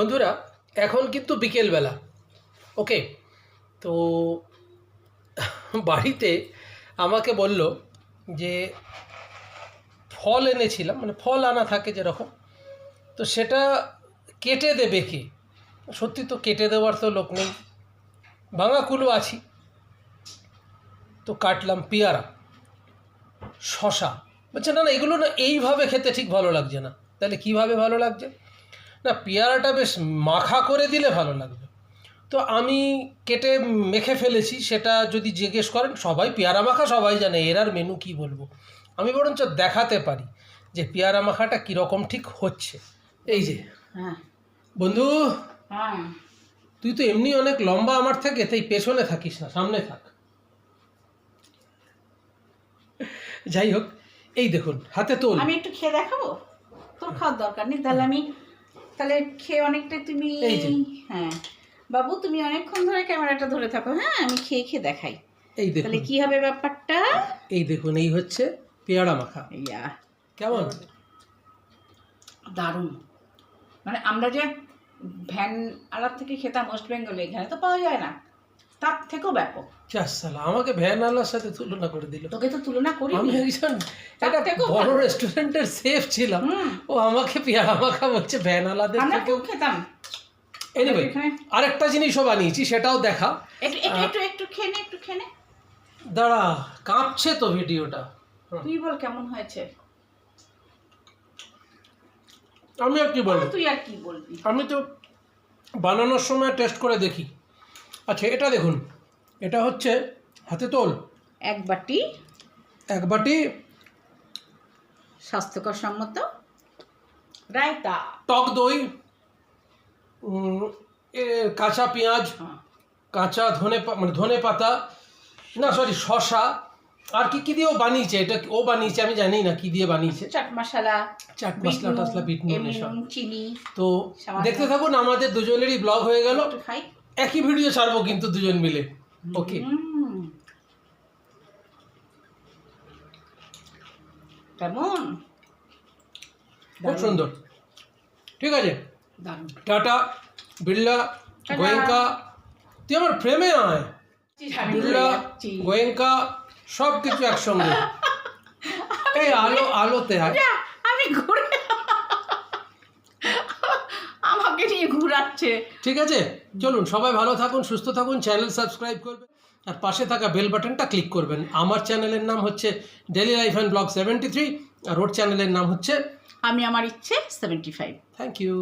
বন্ধুরা এখন কিন্তু বিকেলবেলা, ওকে। তো বাড়িতে আমাকে বলল যে ফল এনেছিলাম, মানে ফল আনা থাকে যেরকম, তো সেটা কেটে দেবে কে। সত্যি তো কেটে দেওয়ার তো লোক নেই, ভাঙা কুলো আছি। তো কাটলাম পেয়ারা, শশা। বলছে না না এগুলো না এইভাবে খেতে ঠিক ভালো লাগছে না। তাহলে কীভাবে ভালো লাগছে? না পেয়ারাটা বেশ মাখা করে দিলে ভালো লাগবে। তো আমি কেটে মেখে ফেলেছি, সেটা যদি জিজ্ঞেস করেন সবাই পেয়ারা মাখা সবাই জানে, এর আর মেনু কী বলবো। আমি বরঞ্চ দেখাতে পারি যে পেয়ারা মাখাটা কীরকম ঠিক হচ্ছে। এই যে হ্যাঁ বন্ধু, হ্যাঁ তুই তো এমনি অনেক লম্বা আমার থেকে, তাই পেছনে থাকিস না, সামনে থাক। যাই হোক, এই দেখুন হাতে তোল। আমি একটু খেয়ে দেখাবো? তোর খাওয়ার দরকার নেই, তাহলে খেয়ে অনেকটাই তুমি। এই যে। হ্যাঁ বাবু, তুমি অনেকক্ষণ ধরে ক্যামেরাটা ধরে থাকো। হ্যাঁ আমি খেয়ে খেয়ে দেখাই। এই দেখুন, তাহলে কি হবে ব্যাপারটা? এই দেখুন, এই হচ্ছে পেয়ারা মাখা। ইয়া কেমন? দারুণ। মানে আমরা যে ভ্যান আলার থেকে খেতাম ওয়েস্ট বেঙ্গলে, এখানে তো পাওয়া যায় না, তার থেকেও ব্যাপক। চাষালা আমাকে ভ্যানওয়ালার সাথে তুলনা করে দিল। তোকে তো তুলনা করি। আমি একজন একটা বড় রেস্টুরেন্টের শেফ ছিলাম, ও আমাকে পেয়ারা মাখা বলছে ভ্যানওয়ালাদের আমরা থেকেও। খুব খেতাম। এনিওয়ে, আরেকটা জিনিসও বানিয়েছি, সেটাও দেখা। একটু খেয়ে নে, একটু খেয়ে নে। দাঁড়া, কাঁপছে তো ভিডিওটা। তুই বল কেমন হয়েছে। আমি আর কি বলবো, তুই আর কি বলবি, আমি তো বানানোর সময় টেস্ট করে দেখি। আচ্ছা এটা দেখুন, এটা হচ্ছে হাতে তোল এক বাটি স্বাস্থ্যকর সম্মত রায়তা, টক দই, কাঁচা পেঁয়াজ, কাঁচা ধনে পাতা, না সরি শসা, আর কি কি দিয়েও বানিয়েছে। এটা ও বানিয়েছে, আমি জানি না কি দিয়ে বানিয়েছে। চাট মশলা টাসলা, বিট নুন, এসব। চিনি। তো দেখতে থাকুন, আমাদের দুজনেরই ব্লগ হয়ে গেল। একই ভিডিও ছাড়বো কিন্তু দুজন মিলে, ওকে। কেমন? খুব সুন্দর, ঠিক আছে। টাটা, বিড়লা, গোয়েঙ্কা। তুই আমার ফ্রেমে আয়। বিড়লা, গোয়েঙ্কা সব কিছু একসঙ্গে। এই আলোতে আয়। আমি ঘুরে, আমাকে নিয়ে ঘুরাচ্ছে। ঠিক আছে, চলুন সবাই ভালো থাকুন, সুস্থ থাকুন, চ্যানেল সাবস্ক্রাইব করবেন আর পাশে থাকা বেল বাটনটা ক্লিক করবেন। আমার চ্যানেলের নাম হচ্ছে ডেলি লাইফ অ্যান্ড ব্লগ 73, আর ওর চ্যানেলের নাম হচ্ছে আমি আমার ইচ্ছে 75। Thank you.